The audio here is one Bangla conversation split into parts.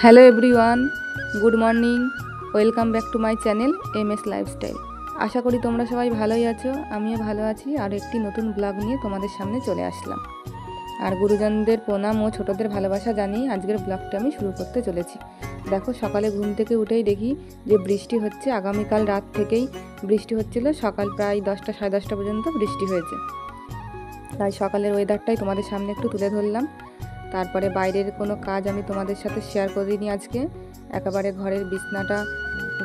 Hello everyone, good morning. Welcome back to my channel MS lifestyle. আশা করি তোমরা সবাই ভালোই আছো, আমিও ভালো আছি। আর একটি নতুন ব্লগ নিয়ে তোমাদের সামনে চলে আসলাম। আর গুরুজনদের প্রণাম ও ছোটদের ভালোবাসা জানিয়ে আজকের ব্লগটা আমি শুরু করতে চলেছি। দেখো, সকালে ঘুম থেকে উঠেই দেখি যে বৃষ্টি হচ্ছে। আগামীকাল রাত থেকেই বৃষ্টি হচ্ছিল, সকাল প্রায় 10টা সাড়ে 10টা পর্যন্ত বৃষ্টি হয়েছে। তাই সকালের ওয়েদারটাই তোমাদের সামনে একটু তুলে ধরলাম। তারপরে বাইরের কোনো কাজ আমি তোমাদের সাথে শেয়ার করিনি আজকে। একেবারে ঘরের বিছনাটা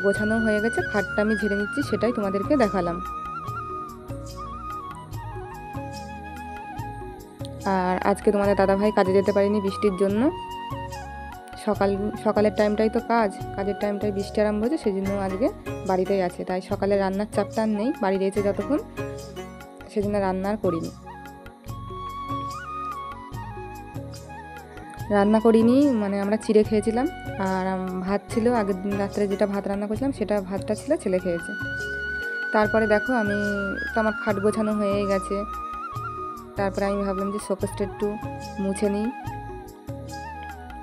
গোছানো হয়ে গেছে, খাটটা আমি ঝেড়ে নিচ্ছি, সেটাই তোমাদেরকে দেখালাম। আর আজকে তোমাদের দাদাভাই কাজে যেতে পারিনি বৃষ্টির জন্য। সকালের টাইমটাই তো কাজের টাইমটাই বৃষ্টি আরম্ভ হয়েছে, সেই জন্য আজকে বাড়িতেই আছে। তাই সকালে রান্নার চাপটা আর নেই, বাড়ি রয়েছে যতক্ষণ, সেজন্য রান্না আর করিনি। রান্না করিনি মানে আমরা চিড়ে খেয়েছিলাম। আর ভাত ছিল, আগের দিন রাত্রে যেটা ভাত রান্না করেছিলাম সেটা ভাতটা ছিল, ছেলে খেয়েছে। তারপরে দেখো, আমি তো আমার খাট গোছানো হয়েই গেছে। তারপরে আমি ভাবলাম যে শোকেসটা একটু মুছে নিই,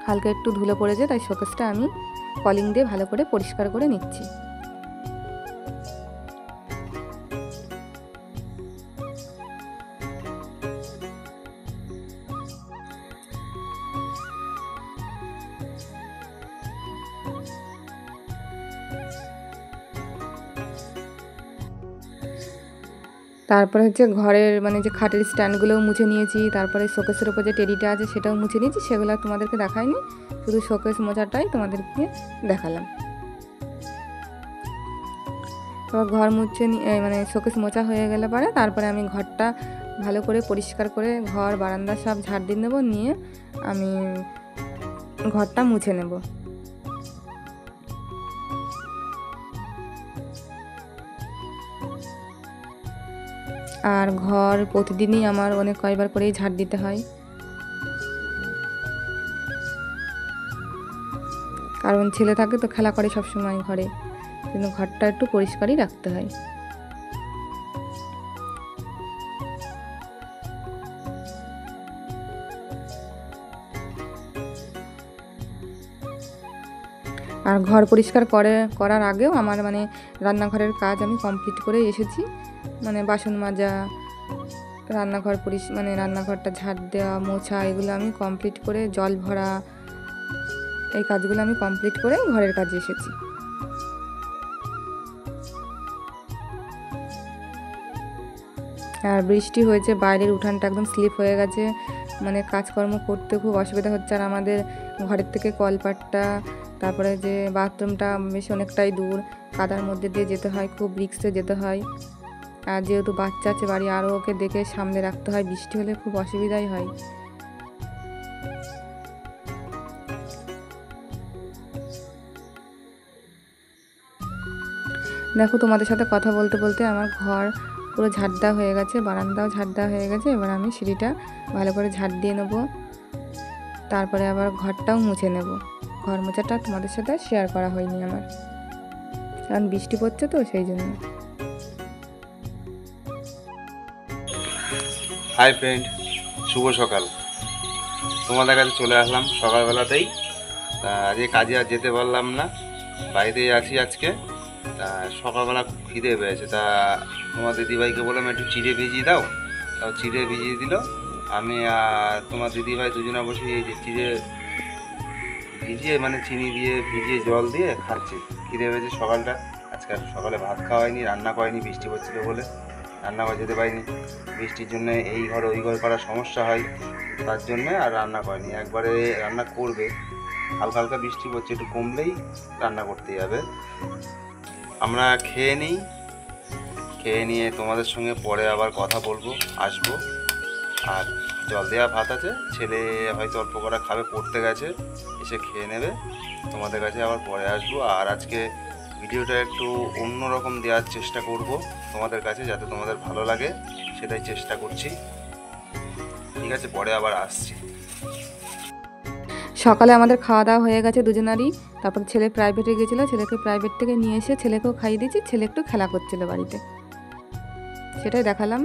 হালকা একটু ধুলো পড়েছে, তাই শোকেসটা আমি কলিং দিয়ে ভালো করে পরিষ্কার করে নিচ্ছি। তারপরে হচ্ছে ঘরের মানে যে খাটের স্ট্যান্ডগুলোও মুছে নিয়েছি। তারপরে শোকেসের ওপর যে টেডিটা আছে সেটাও মুছে নিয়েছি, সেগুলো তোমাদেরকে দেখাইনি, শুধু শোকেস মোছাটাই তোমাদেরকে দেখালাম। তারপর ঘর মুছে মানে শোকেস মোছা হয়ে গেলে পরে তারপরে আমি ঘরটা ভালো করে পরিষ্কার করে ঘর বারান্দা সব ঝাড় দিয়ে নেবো, নিয়ে আমি ঘরটা মুছে নেব। আর ঘর প্রতিদিনই আমার অনেক কয়েকবার করেই ঝাড় দিতে হয়, কারণ ছেলে থাকে তো খেলা করে সবসময় ঘরে, কিন্তু ঘরটা একটু পরিষ্কারই রাখতে হয়। আর ঘর পরিষ্কার করার আগেও আমার মানে রান্নাঘরের কাজ আমি কমপ্লিট করে এসেছি। মানে বাসন মাজা, রান্নাঘর মানে রান্নাঘরটা ঝাড় দেওয়া, মোছা, এগুলো আমি কমপ্লিট করে, জল ভরা, এই কাজগুলো আমি কমপ্লিট করে ঘরের কাজে এসেছি। আর বৃষ্টি হয়েছে, বাইরের উঠানটা একদম স্লিপ হয়ে গেছে, মানে কাজকর্ম করতে খুব অসুবিধা হচ্ছে। আর আমাদের ঘরের থেকে কলপাটটা, তারপরে যে বাথরুমটা বেশ অনেকটাই দূর, কাদার মধ্যে দিয়ে যেতে হয়, খুব রিস্কে যেতে হয়। আর যেহেতু বাচ্চা আছে বাড়ি, আরও ওকে দেখে সামনে রাখতে হয়, বৃষ্টি হলে খুব অসুবিধাই হয়। দেখো, তোমাদের সাথে কথা বলতে বলতে আমার ঘর পুরো ঝাড় দেওয়া হয়ে গেছে, বারান্দাও ঝাড় দেওয়া হয়ে গেছে। এবার আমি সিঁড়িটা ভালো করে ঝাড় দিয়ে নেব, তারপরে আবার ঘরটাও মুছে নেব। ঘর মোছাটা তোমাদের সাথে শেয়ার করা হয়নি আমার, কারণ বৃষ্টি পড়ছে তো সেই জন্য। হাই ফ্রেন্ড, শুভ সকাল। তোমাদের কাছে চলে আসলাম সকালবেলাতেই। তা আজকে কাজে আর যেতে পারলাম না, বাড়িতেই আছি আজকে। তা সকালবেলা খুব খিদে পেয়েছে, তা তোমার দিদিভাইকে বললাম একটু চিড়ে ভিজিয়ে দাও, তাও চিড়ে ভিজিয়ে দিল। আমি আর তোমার দিদিভাই দুজনে বসে এই যে চিড়ে ভিজিয়ে মানে চিনি দিয়ে ভিজিয়ে জল দিয়ে খাচ্ছি। খিদে পেয়েছে সকালটা। আজকে সকালে ভাত খাওয়া হয়নি, রান্না করেনি, বৃষ্টি পড়ছিল বলে রান্না করে যেতে পারিনি। বৃষ্টির জন্য এই ঘর ওই ঘর করার সমস্যা হয়, তার জন্যে আর রান্না করেনি। একবারে রান্না করবে, হালকা হালকা বৃষ্টি পড়ছে, একটু কমলেই রান্না করতে যাবে। আমরা খেয়ে নিই, খেয়ে নিয়ে তোমাদের সঙ্গে পরে আবার কথা বলবো, আসবো। আর জল দেওয়া ভাত আছে, ছেলে হয়তো অল্প করা খাবে, পড়তে গেছে, এসে খেয়ে নেবে। তোমাদের কাছে আবার পরে আসবো। আর আজকে ভিডিওটা একটু অন্যরকম দেওয়ার চেষ্টা করব তোমাদের কাছে, যাতে তোমাদের ভালো লাগে, সেটাই চেষ্টা করছি। ঠিক আছে, পরে আবার আসছি। সকালে আমাদের খাওয়া দাওয়া হয়ে গেছে দুজনারই। তারপর ছেলে প্রাইভেটে গেছিলো, ছেলেকে প্রাইভেট থেকে নিয়ে এসে ছেলেকেও খাইয়ে দিয়েছি। ছেলে একটু খেলা করছিল বাড়িতে, সেটাই দেখালাম।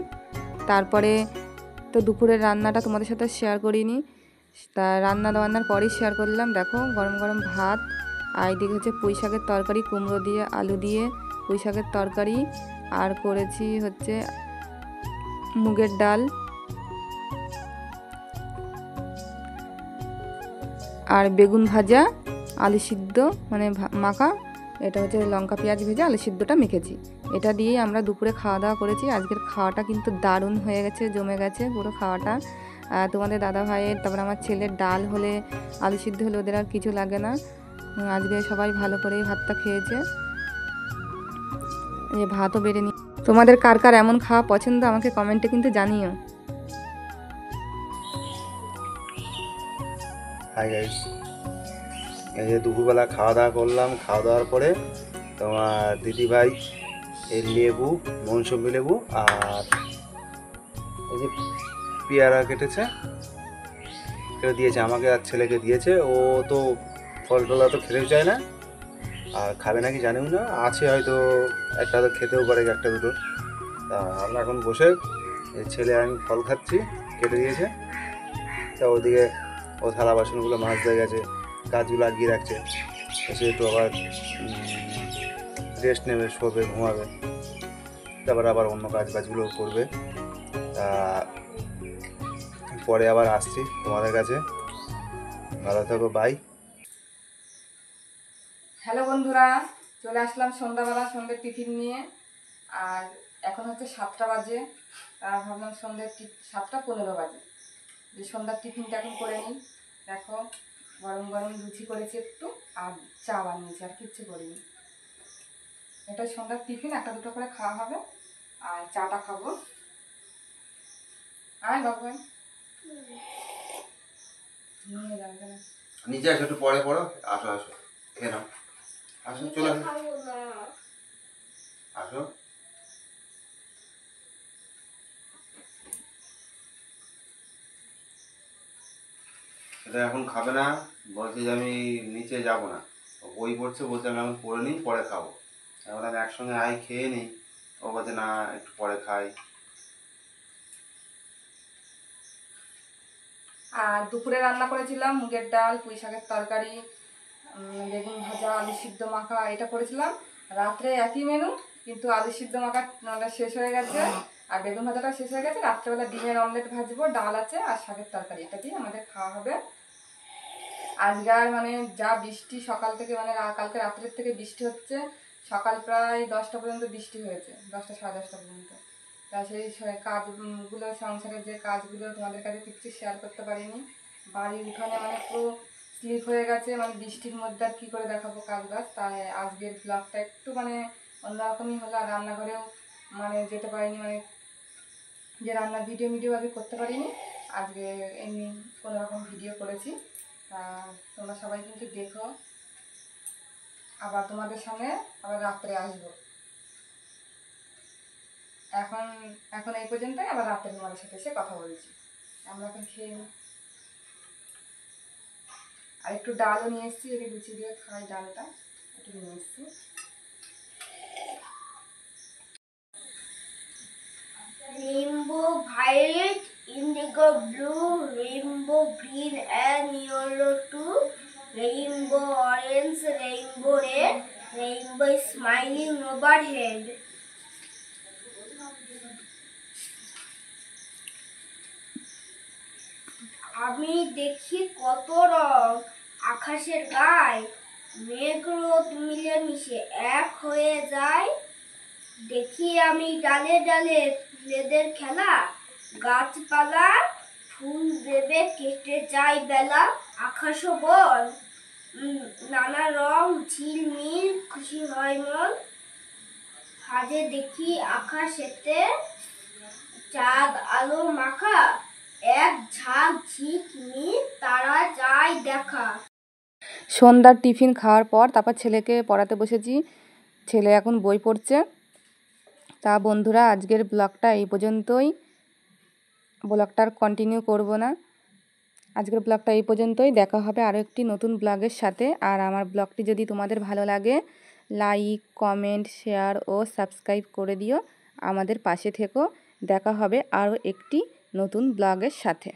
তারপরে তো দুপুরের রান্নাটা তোমাদের সাথে শেয়ার করিনি, তা রান্না বান্নার পরেই শেয়ার করলাম। দেখো গরম গরম ভাত, আর এদিকে হচ্ছে পুঁই শাকের তরকারি, কুমড়ো দিয়ে আলু দিয়ে পুঁই শাকের তরকারি, আর করেছি হচ্ছে মুগের ডাল, আর বেগুন ভাজা, আলু সিদ্ধ মানে মাখা। এটা হচ্ছে লঙ্কা পেঁয়াজ ভেজে আলু সিদ্ধটা মেখেছি। এটা দিয়েই আমরা দুপুরে খাওয়া দাওয়া করেছি। আজকের খাওয়াটা কিন্তু দারুণ হয়ে গেছে, জমে গেছে পুরো খাওয়াটা। তোমাদের দাদা ভাইয়ের, তারপরে আমার ছেলের ডাল হলে, আলু সিদ্ধ হলে ওদের আর কিছু লাগে না। আজকে সবাই ভালো করেই ভাতটা খেয়েছে। এই ভাতও বেড়ে নি। তোমাদের কার কার এমন খাওয়া পছন্দ আমাকে কমেন্টে কিন্তু জানিও। হাই গাইস, এই যে দুপুরবেলা খাওয়া দাওয়া করলাম। খাওয়া দাওয়ার পরে তোমার দিদিভাই এই লেবু, মৌসুমি লেবু আর এই যে পেয়ারা কেটেছে, এটা দিয়েছে আমাকে আর ছেলেকে দিয়েছে। ও তো ফল টলা তো খেতেও চায় না, আর খাবে নাকি জানিও না, আছে হয়তো একটা তো খেতেও পারে একটা দুটো। তা আমরা এখন বসে এই ছেলে আমি ফল খাচ্ছি, কেটে দিয়েছে। তা ওদিকে ও থালা বাসনগুলো মাছ দিয়ে গেছে, কাজগুলো আগিয়ে রাখছে। এসে একটু আবার রেস্ট নেবে, শোবে, ঘুমাবে, তারপর আবার অন্য কাজগুলো করবে। তা পরে আবার আসছি তোমাদের কাছে। ভালো থাকো, বাই। হ্যালো বন্ধুরা, চলে আসলাম সন্ধ্যাবেলা সন্ধ্যের টিফিন নিয়ে। আর এখন হচ্ছে 7টা বাজে। ভাবলাম 7টা 15 বাজে যে সন্ধ্যার টিফিনটা এখন করে নিই। দেখো গরম গরম লুচি করেছি একটু, আর চা বানিয়েছি, আর কিচ্ছু করিনি। এটা সন্ধ্যার টিফিন, একটা দুটো করে খাওয়া হবে, আর চাটা খাবো। আয় বাবু নিয়ে যাবে কেন? নিচে আসো, একটু পরে পড়ো। আসো আসো, খেয়ে নাও, আসো, চলে আসো, আসো। এটা এখন খাবে না, বলছে যে আমি নিচে যাব না। বই পড়ছে, বলছে আমি এখন পড়ে নিই, পরে খাবো। এখন আমি একসঙ্গে আই খেয়ে নিই। ও বলছে না, একটু পরে খাই। আর দুপুরে রান্না করেছিলাম মুগের ডাল, পুঁই শাকের তরকারি, বেগুন ভাজা, আলু সিদ্ধ মাখা, এটা করেছিলাম। রাত্রে একই মেনু, কিন্তু আলু সিদ্ধ মাখা শেষ হয়ে গেছে, আর বেগুন ভাজাটা শেষ হয়ে গেছে। রাত্রেবেলা ডিমের অমলেট ভাজবো, ডাল আছে, আর শাকের তরকারি, এটা দিয়ে আমাদের খাওয়া হবে। আজকাল মানে যা বৃষ্টি সকাল থেকে, মানে কালকে রাত্রের থেকে বৃষ্টি হচ্ছে। সকাল প্রায় 10টা পর্যন্ত বৃষ্টি হয়েছে, 10টা 10:30 পর্যন্ত। তা সেই কাজগুলো, সংসারের যে কাজগুলো তোমাদের কাছে কিছু শেয়ার করতে পারিনি। বাড়ির উঠানে মানে পুরো স্লিপ হয়ে গেছে, মানে বৃষ্টির মধ্যে আর কী করে দেখাবো কাজ বাজ। তাই আজকের ব্লগটা একটু মানে অন্যরকমই হলো। আর রান্নাঘরেও মানে যেতে পারিনি, মানে যে রান্নার ভিডিও আগে করতে পারিনি। আজকে এমনি কোনোরকম ভিডিও করেছি। তা তোমরা সবাই কিন্তু দেখো। আবার তোমাদের সামনে আবার রাত্রে আসবো। এখন এখন এই পর্যন্তই, আবার রাত্রে তোমাদের সাথে এসে কথা বলছি। আমরা এখন খেয়ে নিই। আর একটু ডালও নিয়ে এসেছি, যদি লুচি দিয়ে খাই ডালটা একটু নিয়ে এসেছি। Rainbow violet, indigo blue, rainbow green and yellow too, rainbow orange, rainbow red, rainbow smiling overhead. আমি দেখি কত রং আকাশের গায়ে, মেঘ রোদ মিলে মিশে এক হয়ে যায়। দেখি আমি ডালে ডালে ফুলেদের খেলা, গাছপালা ফুল দেবে কেটে যায় বেলা। আকাশও বল নানা রং ঝিলমিল, খুশি হয় মন। হাজে দেখি আকাশেতে চাঁদ আলো মাখা, এক ঝাঁক ঝিকমিক তারা যায় দেখা। সন্ধ্যার টিফিন খাওয়ার পর তারপর ছেলেকে পড়াতে বসেছি। ছেলে এখন বই পড়ছে। তা বন্ধুরা, আজকের ব্লগটা এই পর্যন্তই। ব্লগটা আর কন্টিনিউ করব না। আজকের ব্লগটা এই পর্যন্তই। দেখা হবে আরও একটি নতুন ব্লগের সাথে। আর আমার ব্লগটি যদি তোমাদের ভালো লাগে, লাইক, কমেন্ট, শেয়ার ও সাবস্ক্রাইব করে দিও। আমাদের পাশে থেকো। দেখা হবে আরও একটি নতুন ব্লগের সাথে।